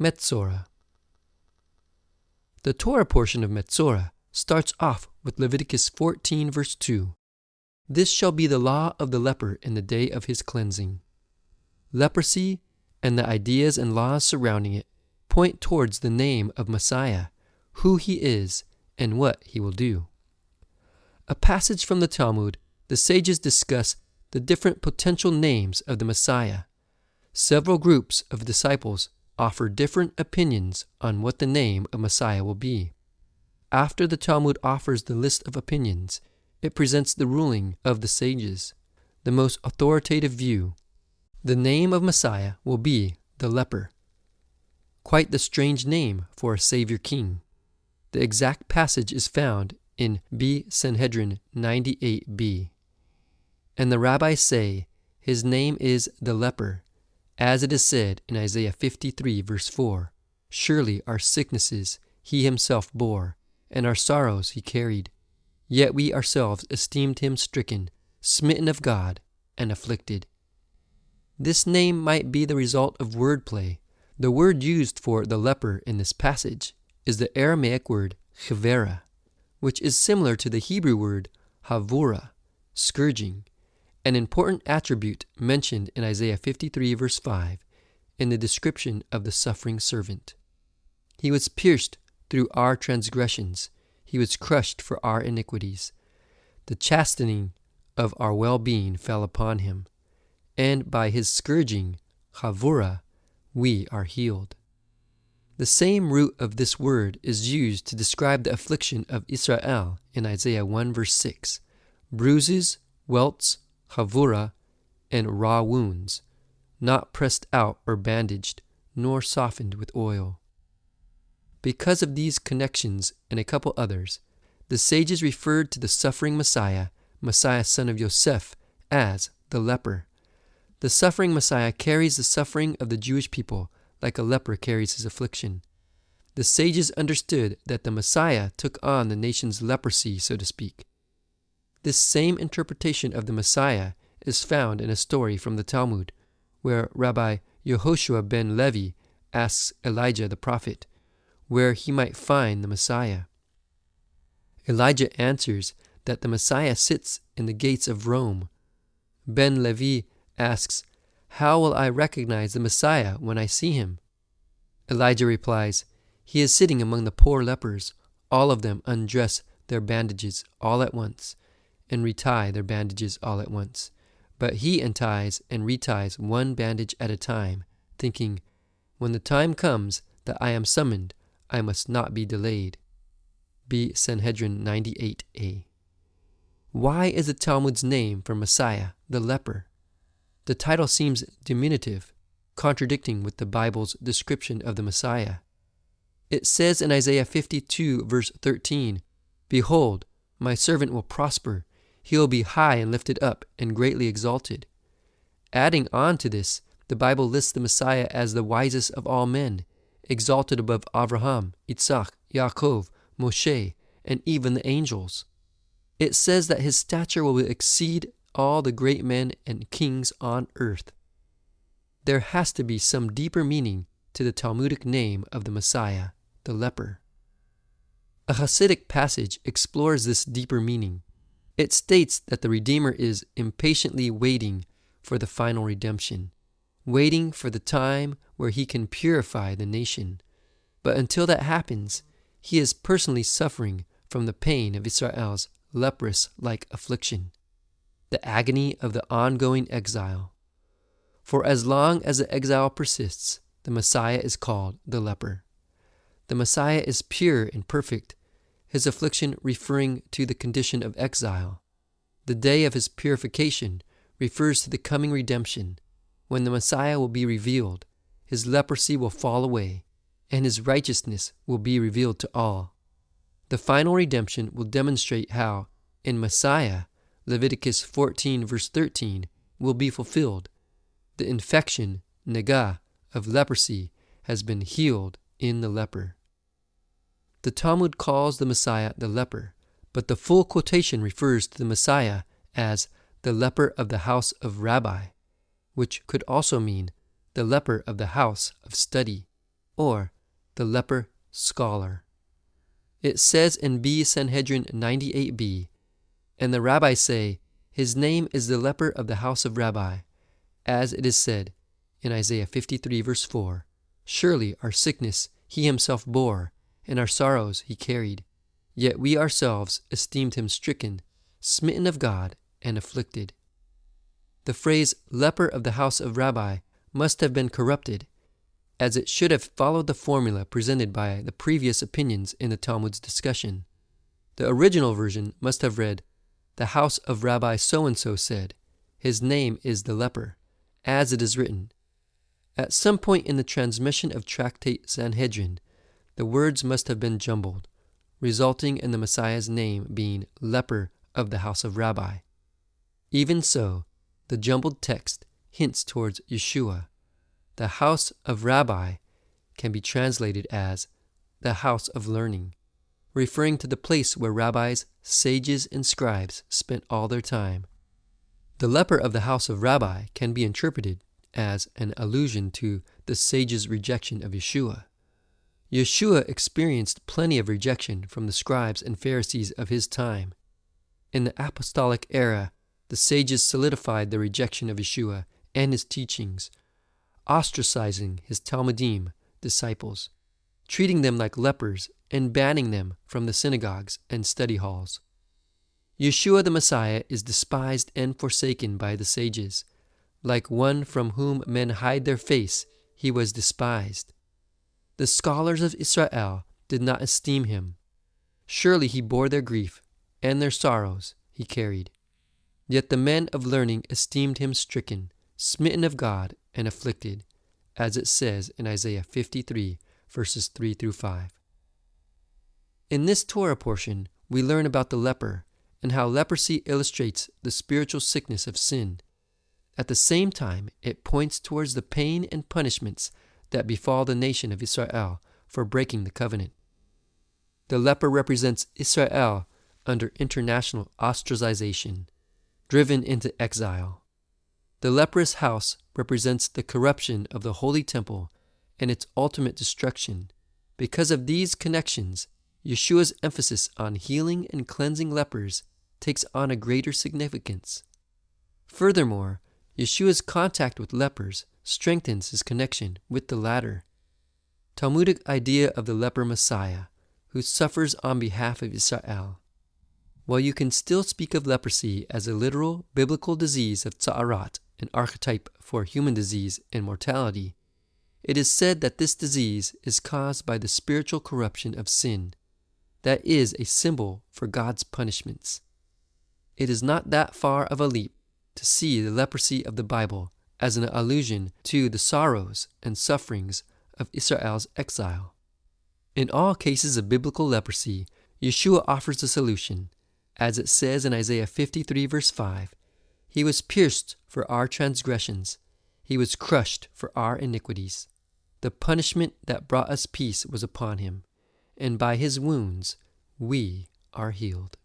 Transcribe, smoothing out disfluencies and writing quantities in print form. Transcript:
Metzora. The Torah portion of Metzora starts off with Leviticus 14 verse 2. This shall be the law of the leper in the day of his cleansing. Leprosy and the ideas and laws surrounding it point towards the name of Messiah, who he is, and what he will do. A passage from the Talmud, the sages discuss the different potential names of the Messiah. Several groups of disciples offer different opinions on what the name of Messiah will be. After the Talmud offers the list of opinions, it presents the ruling of the sages, the most authoritative view. The name of Messiah will be the leper. Quite the strange name for a Savior King. The exact passage is found in Sanhedrin 98b. And the rabbis say, his name is the leper, as it is said in Isaiah 53 verse 4, surely our sicknesses he himself bore, and our sorrows he carried. Yet we ourselves esteemed him stricken, smitten of God, and afflicted. This name might be the result of wordplay. The word used for the leper in this passage is the Aramaic word chivera, which is similar to the Hebrew word havura, scourging, an important attribute mentioned in Isaiah 53 verse 5 in the description of the suffering servant. He was pierced through our transgressions. He was crushed for our iniquities. The chastening of our well-being fell upon him, and by his scourging, chavura, we are healed. The same root of this word is used to describe the affliction of Israel in Isaiah 1 verse 6, bruises, welts, chavura, and raw wounds, not pressed out or bandaged, nor softened with oil. Because of these connections and a couple others, the sages referred to the suffering Messiah, Messiah son of Yosef, as the leper. The suffering Messiah carries the suffering of the Jewish people like a leper carries his affliction. The sages understood that the Messiah took on the nation's leprosy, so to speak. This same interpretation of the Messiah is found in a story from the Talmud, where Rabbi Yehoshua ben Levi asks Elijah the prophet where he might find the Messiah. Elijah answers that the Messiah sits in the gates of Rome. Ben Levi asks, how will I recognize the Messiah when I see him? Elijah replies, he is sitting among the poor lepers. All of them undress their bandages all at once and retie their bandages all at once. But he unties and reties one bandage at a time, thinking, when the time comes that I am summoned, I must not be delayed. B. Sanhedrin 98a. Why is the Talmud's name for Messiah the leper? The title seems diminutive, contradicting with the Bible's description of the Messiah. It says in Isaiah 52 verse 13, behold, my servant will prosper. He will be high and lifted up and greatly exalted. Adding on to this, the Bible lists the Messiah as the wisest of all men, exalted above Avraham, Isaac, Yaakov, Moshe, and even the angels. It says that his stature will exceed all the great men and kings on earth. There has to be some deeper meaning to the Talmudic name of the Messiah, the leper. A Hasidic passage explores this deeper meaning. It states that the Redeemer is impatiently waiting for the final redemption, waiting for the time where he can purify the nation. But until that happens, he is personally suffering from the pain of Israel's leprous-like affliction, the agony of the ongoing exile. For as long as the exile persists, the Messiah is called the leper. The Messiah is pure and perfect, his affliction referring to the condition of exile. The day of his purification refers to the coming redemption, when the Messiah will be revealed. His leprosy will fall away, and his righteousness will be revealed to all. The final redemption will demonstrate how, in Messiah, Leviticus 14 verse 13 will be fulfilled. The infection, negah, of leprosy has been healed in the leper. The Talmud calls the Messiah the leper, but the full quotation refers to the Messiah as the leper of the house of Rabbi, which could also mean the leper of the house of study, or the leper scholar. It says in B Sanhedrin 98b, "And the rabbis say, His name is the leper of the house of Rabbi, as it is said in Isaiah 53 verse 4, Surely our sickness he himself bore, and our sorrows he carried. Yet we ourselves esteemed him stricken, smitten of God, and afflicted." The phrase leper of the house of Rabbi must have been corrupted, as it should have followed the formula presented by the previous opinions in the Talmud's discussion. The original version must have read, "The house of Rabbi so-and-so said, His name is the leper, as it is written." At some point in the transmission of Tractate Sanhedrin, the words must have been jumbled, resulting in the Messiah's name being leper of the house of Rabbi. Even so, the jumbled text hints towards Yeshua. The house of Rabbi can be translated as the house of learning, referring to the place where rabbis, sages, and scribes spent all their time. The leper of the house of Rabbi can be interpreted as an allusion to the sages' rejection of Yeshua. Yeshua experienced plenty of rejection from the scribes and Pharisees of his time. In the apostolic era, the sages solidified the rejection of Yeshua and his teachings, ostracizing his Talmudim disciples, treating them like lepers, and banning them from the synagogues and study halls. Yeshua the Messiah is despised and forsaken by the sages. Like one from whom men hide their face, he was despised. The scholars of Israel did not esteem him. Surely he bore their grief, and their sorrows he carried. Yet the men of learning esteemed him stricken, smitten of God, and afflicted, as it says in Isaiah 53, verses 3 through 5. In this Torah portion, we learn about the leper and how leprosy illustrates the spiritual sickness of sin. At the same time, it points towards the pain and punishments that befall the nation of Israel for breaking the covenant. The leper represents Israel under international ostracization, driven into exile. The leprous house represents the corruption of the holy temple and its ultimate destruction. Because of these connections, Yeshua's emphasis on healing and cleansing lepers takes on a greater significance. Furthermore, Yeshua's contact with lepers strengthens his connection with the latter. Talmudic idea of the leper Messiah, who suffers on behalf of Israel. While you can still speak of leprosy as a literal biblical disease of tza'arat, an archetype for human disease and mortality, it is said that this disease is caused by the spiritual corruption of sin. That is a symbol for God's punishments. It is not that far of a leap to see the leprosy of the Bible as an allusion to the sorrows and sufferings of Israel's exile. In all cases of biblical leprosy, Yeshua offers a solution. As it says in Isaiah 53 verse 5, He was pierced for our transgressions, He was crushed for our iniquities. The punishment that brought us peace was upon Him, and by His wounds we are healed.